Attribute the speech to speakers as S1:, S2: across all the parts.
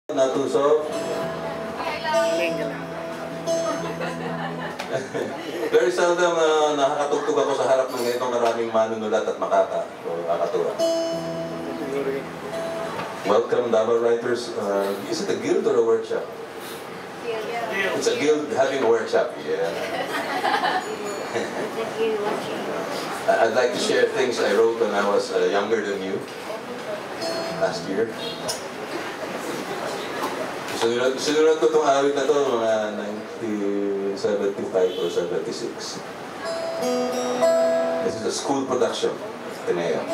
S1: Natusok. Very seldom nakakatugtog ako sa harap ng ganitong maraming manunulat at makata. So, nakakatuwa. Welcome, Davao Writers. Is it a guild or a workshop? It's a guild having a workshop. Yeah. I'd like to share things I wrote when I was younger than you last year. Sinunod ko itong awit na ito mga 1975 or 76. This is a school production, Ateneo.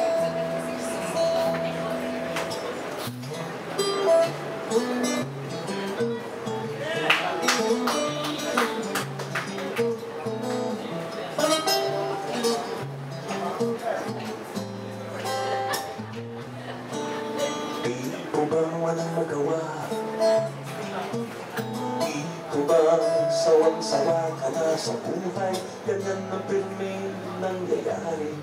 S1: Di ko ba walang magawa? Di ko ba sawang-sawa ka na sa buhay? Ganyan ang pirming nangyayari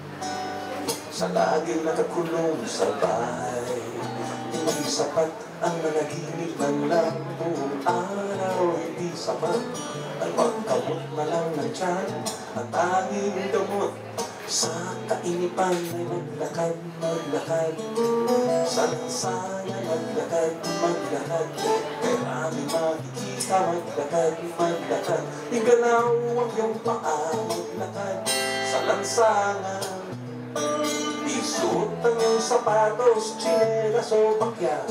S1: sa laging nakakulong sa bahay. Hindi sapat ang nanaginip man lang buong araw. Hindi sapat ang magkamot na lang ng tiyan. Ang tanging damot sa kainipan ay maglakad, maglakad. Sa lansana maglakad, maglakad. Kaya aming makikita maglakad, maglakad. Igalaw ang iyong paa, maglakad. Sa lansangan isuot ang iyong sapatos, tsinelas o bakya.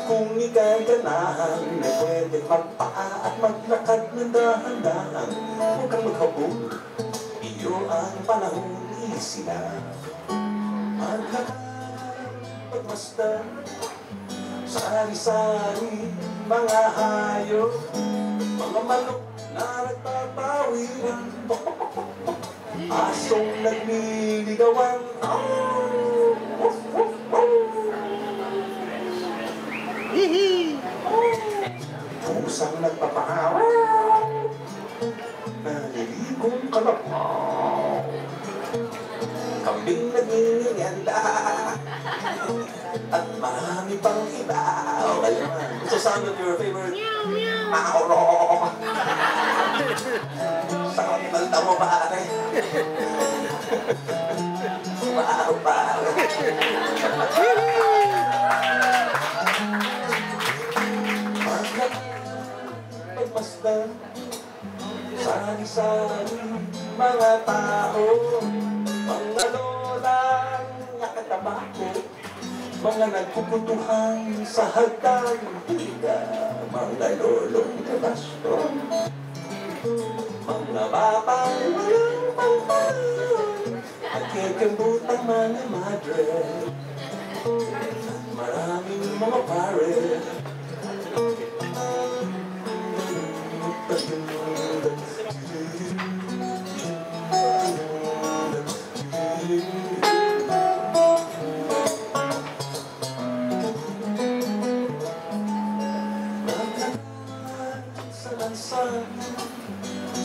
S1: Kung ika'y ganahan, ay pwede magpaa at maglakad ng dahan-dahan. Huwag kang maghabog, iyo ang panahon. Sila maglakad, pagmasdan sari-sari, mga hayop, mga manok na nagpapawiran, asong nagliligawan, pusang nagpapahawa, naliligong kalapaw, kambing nagingiganda, at marami pang iba. Okay naman. So, sound of your favorite? Mauro! Sa kalimalta mo, pare. Wow, pare. Pagmasdan, sari-sari, mga tao, mga lolang nakatabako, mga nagpuputuhan sa hagdan, mga lolong kabaston, mga babang walang pangpang, nagkikembutang mga madre, at maraming mga pare.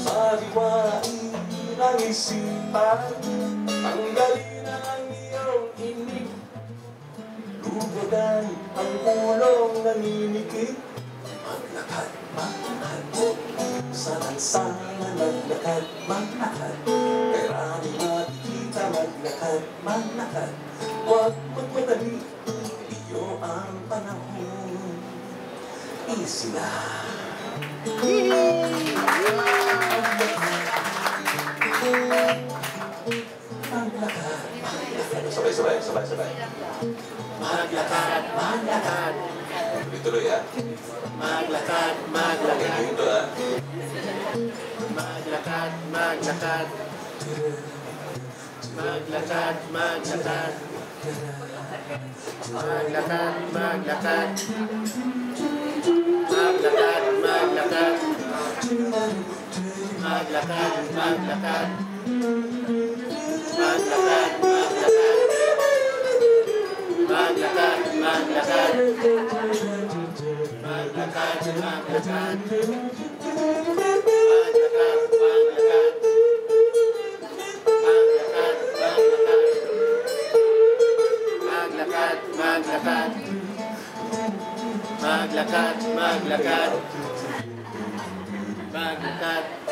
S1: Sariwain ang isipan, tanggalin ang iyong inig, luwagan ang ulong naninikip. Maglakad, maglakad, sa lansana maglakad, maglakad. Kaya makikita maglakad, maglakad. Huwag magmadali, iyo ang panahon. Easy na. Sabay. Maglakad, maglakad. Tuloy ha. Maglakad, maglakad. Dito ha. Maglakad, maglakad. Maglakad, maglakad. Maglakad, maglakad. Maglakad, maglakad. Maglakad, maglakad. Maglakad, maglakad. Maglakad, maglakad. Maglakad, maglakad. Maglakad, maglakad. Maglakad,
S2: maglakad, maglakad. Maglakad.